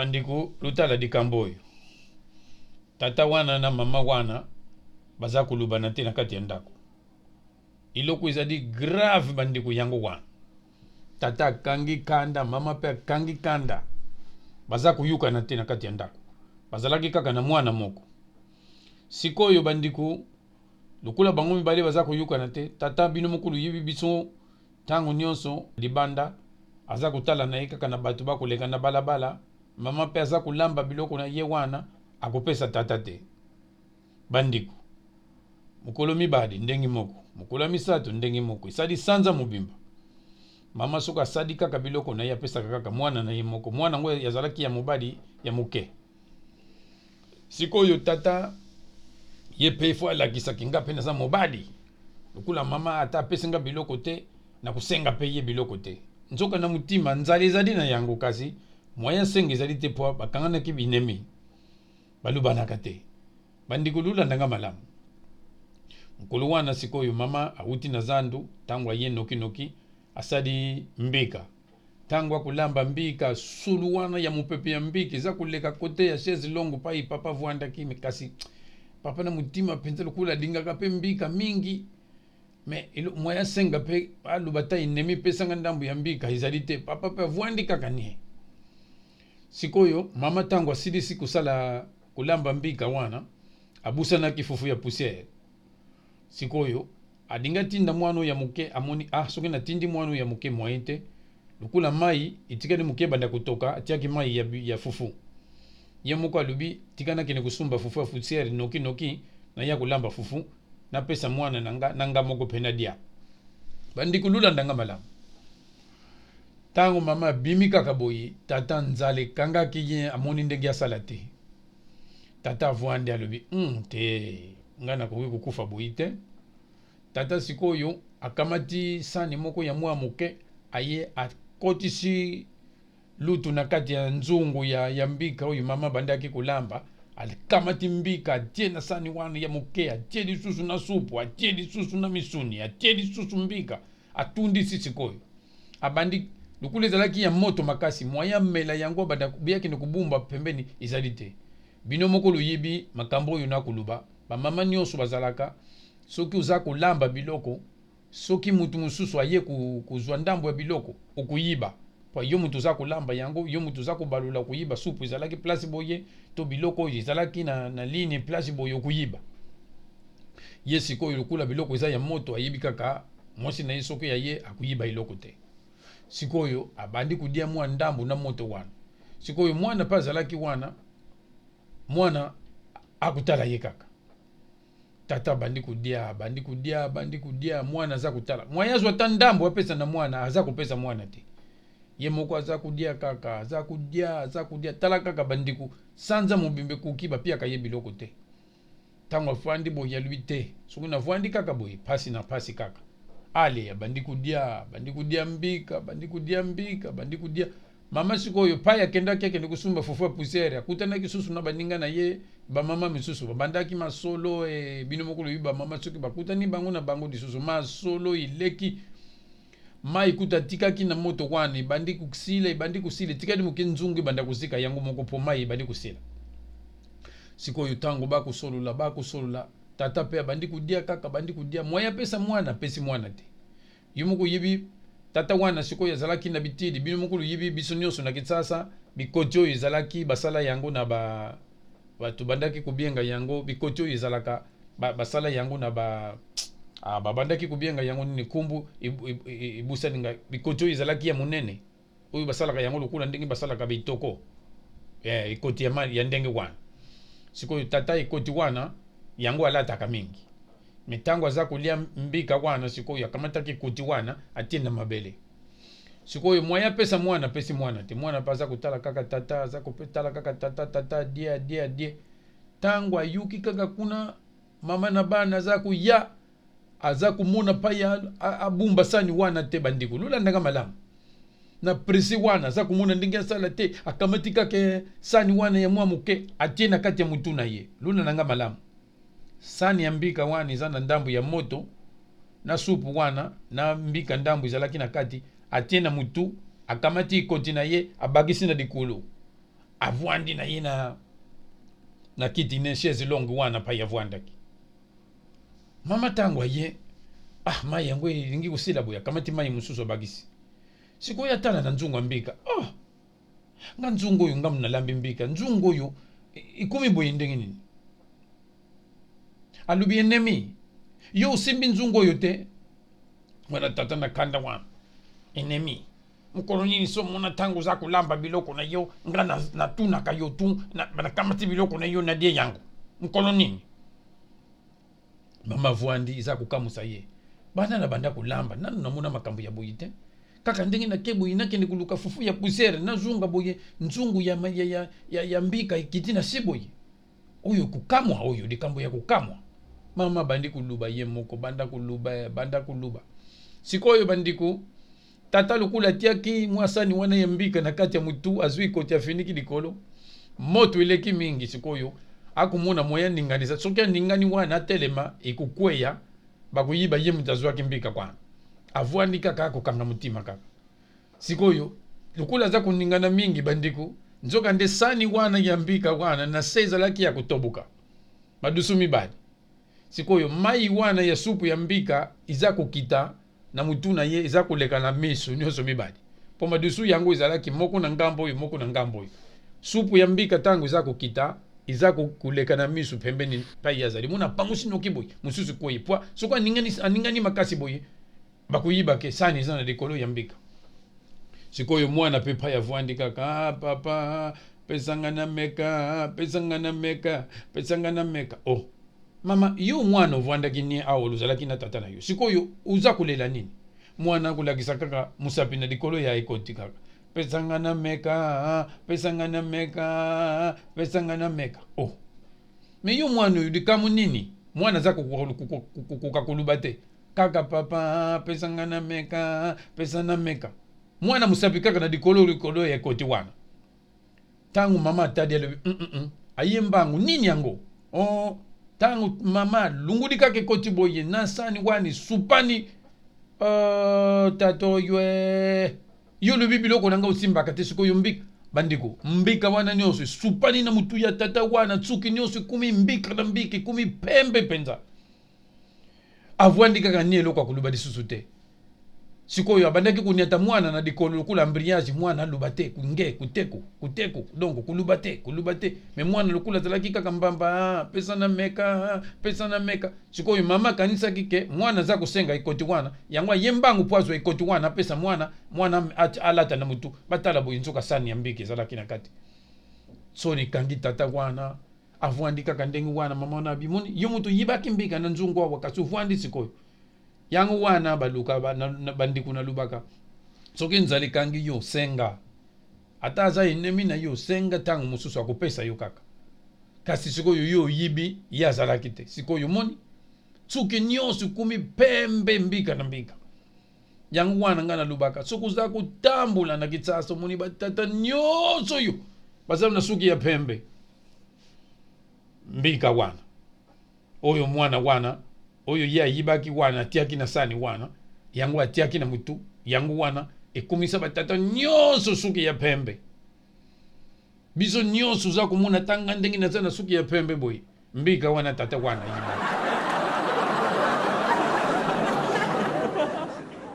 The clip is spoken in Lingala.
bandiku lutala dikamboyo tata wana na mama wana baza kulubana te na kati ya ndako iloko ezali grave bandiku yango wana tata akangi kanda mama pe akangi kanda baza kuyukana te na kati ya ndako bazalaki kaka na mwana moko sikoyo bandiku lukula bango mibale baza kuyukana te tata bino mokulu yibi biso tango nyonso libanda aza kutala na ye kaka na bato bakoleka na balabala mama pe aza kulamba biloko na ye wana akopesa tata te bandiku mokolo mibale ndengi moko mokolo misato ndengi moko esali sanza mobimba mama soka asadi kaka biloko na ye apesaka kaka mwana na ye moko mwana ngo yazalaki ya mobali ya moke sikoyo tata ye pe fo alakisaki nga pe naza mobali lokula mama ata apesenga biloko te na kusenga pe ye biloko te nzoka na mutima nzali ezali na yango kasi moyen senga ezali te po bakanganaki binemi balubanaka te bandiko lulandanga malamu mokolo wana sikoyo mama awuti na zandu tango aye nokinoki asali mbika tango akulamba mbika sulu wana ya mopepe ya mbika eza koleka kote ya chaise longo pai papa vwandaki kasi papa na mutima penza lokula alingaka pe mbika mingi me moya senga pe aluba ta inemi pesanga ndambu ya mbika ezali te papa pe avwandi kaka nie sikoyo mama tango asilisi kusala kulamba mbika wana abusanaki fufu ya poussière sikoyo adinga tinda mwana ya muke amoni soki natindi mwana ya muke moyen te lukula mai itikali muke banda kutoka atiaki mai ya fufu ye moko alubi tikanaki ne kusumba fufu ya poussière noki na ya kulamba fufu na pesa mwana nanga moko pena dia bandiko lulandanga malamu tango mama bimi kaka boyi tata nzale kangaki ye amoni ndenge asala te tata avwandi alobi te nga nakoki kokufa boyi te tata sikoyo akamati sani moko ya mwa moke aye akotisi lutu na kati ya nzungu ya mbika oyo mama bandaki kulamba alikamati mbika atie na sani wana ya moke atie lisusu na supu atie lisusu na misuni atie lisusu mbika atundisi sikoyo abandi lukula ezalaki ya moto makasi moya mela yango biyaki ne kubumba pembeni ezali te bino moko loyebi makambo oyo nakuluba bamama nyonso bazalaka soki uza kolamba biloko soki mutu mususu aye kuzwa ndambo ya biloko okuyiba po yo mutu uza kolamba yango yo mutu uza kobalula kuyiba supu ezalaki place boye to biloko oyo ezalaki na ligne place boye okuyiba ye sikoyo lokula biloko eza ya moto ayebi kaka mwasi na ye soki aye akuyiba iloko te sikoyo abandi kudia mwa ndambo na moto wana sikoyo mwana pa azalaki wana mwana akutala ye kaka tata bandi kudia mwana aza kutala mwaya azwa ta ndambo apesa na mwana aza kupesa mwana te ye moko aza kudia kaka aza kudia tala kaka bandiku sanza mobimbe kukiba pia kaye biloko te tango afandi boye lui te soki navwandi kaka boye pasi na pasi kaka ale bandi kudia mbika mama sikoyo pa akendaki akende kusumba fufu ya poussière akutanaki susu na baninga na ye bamama misusu babandaki masolo bino mokolo yiba mama soki bakutani bango na bango lisusu masolo ileki mai kuta tikaki na moto wana ibandi kusila tikadi muke nzungu ibanda kusika yango moko po mai ibandi kusila sikoyo tango bakusolola tata pe bandi kudia kaka bandi kudia moya pesa mwana pesi mwana te yumuko yibi tata wana sikoyo yazalaki na bitidi bino mokolo yibi biso nyonso na kitsasa bikoti oyo ezalaki basala yango na bato bandaki kubienga yango bikoti oyo ezalaka basala yango na babandaki kubienga yango nini kumbu ibusaninga bikoti oyo ezalaki ya monene oyo basalaka yango lokula ndenge basalaka bitoko ikoti ya ndenge wana sikoyo tata ikoti wana yango alataka mingi mitango aza kulia mbika wana sikoyo akamataki ikoti wana atie na mabele sikoyo moya pesa mwana pesi mwana te mwana paza kutala kaka tata aza kupetala kaka tata dia tango ayuki kaka kuna mama na bana aza kumona paya abumba sani wana te bandiko lulandanga malamu na presi wana aza kumona ndenge asala te akamati kaka sani wana ya mwa moke atie na kati ya mutu na ye lulandanga malamu sani ya mbika wana eza na ndambu ya moto na supu wana na mbika ndambu ezalaki na kati atie na mutu akamati ikoti na ye abakisi na dikolo avuandi na ina na kiti ne chaise longue wana pa yavuandaki mama tangu aye mai yangu ingi kusila boya kamati mai mususo bagisi siku ya tala na nzungu ambika nga nzungu yu ngamu na lambi mbika nzungu yu ikumi boye ndengi nini alubi enemi yo usimbi nzungu yu te wana tata na kanda wana enemi mkono nini so muna tangu za kulamba biloko na yo nga na tuna kayo tu na kamati biloko na yo na die yangu mkono nini mama vuandi za kukamusa ye bana na banda kulamba nanu namuna makambo ya boyite kaka ndenge na kebu inake ni kuluka fufu ya pusere na zunga boye nzungu ya mbika ikitina siboye oyo kukamwa oyo likambo ya kukamwa mama bandi kuluba ye moko banda kuluba sikoyo bandiku tata lukula tiaki mwasani wana ya mbika na kati ya mutu azui koti ya finiki likolo moto ileki mingi sikoyo akumuna moya ninganisa sokia ningani wana telema ikukweya bakuyiba ye mutazwa kimbika kwa avuandi kaka kukanga mutima kaka sikoyo lukula za kuningana mingi bandiku nzoka nde sani wana yambika wana na seiza laki ya kutobuka madusu mibadi sikoyo mai wana ya supu yambika iza kukita na mutuna ye iza kuleka na misu nyoso mibadi po madusu yangu izalaki moko na ngambo yu supu yambika tangu iza kukita iza kuleka na misu pembeni pa yazali muna pangusi no kiboy mususu koyi pwa sokwa ningani makasi boye bakuyiba ke sani zana likolo yambika sikoyo mwana pepa ya vuandi kaka papa pesanga na meka mama yo mwana vuanda kini au luzala kina tata na yo sikoyo uza kulela nini mwana kulagisa kaka musapi na likolo ya ikoti kaka pesanga na meka me yo mwana yudikamu nini mwana za kukakulubate kaka papa pesanga na meka mwana musapi kaka na likolo ya ikoti wana tangu mama tadi alebi ayembangu nini yango tangu mama lungudi kake koti boye nasani wani supani tato yo lubi biloko nanga usimba kate siko yo bandiko mbika wana nyoso supani na mutu ya tata wana tsuki nyoso kumi mbika na mbiki kumi pembe penza avuandi kaka nielo kwa kulubadi susute sikoyo abandaki kunyata mwana na dikolo kula mbriaji mwana lubate kunge kuteku dongo kulubate me mwana lukula talaki kaka mbamba pesa na meka sikoyo mama kanisa kike mwana za kusenga ikoti wana yangwa yembangu pwazo ikoti wana pesa mwana alata na mutu batala boyinzoka sani yambike zala kina kati so ni kangi tata wana avuandi kaka ndengi wana mama na bimuni yo mutu yibaki mbika na nzungu wa kasuvuandi sikoyo yangu wana baluka bandiku na lubaka soki nzali kangi yo senga ata aza enemi na yo senga tangu mususu akupesa yo kaka kasi sikoyo yo yibi ye azalaki te sikoyo moni tsuki nyonso kumi pembe mbika na mbika yangu wana nga na lubaka soki uza kutambula na kitsasa moni batata nyonso yo bazali na suki ya pembe mbika wana oyo mwana wana oyo ye ayibaki wana atiaki na sani wana yangu atiaki na mutu yangu wana ekumisa batata nyonso suki ya pembe biso nyonso za kumuna tanga ndengi na sana suki ya pembe boy mbika wana tata wana yibaki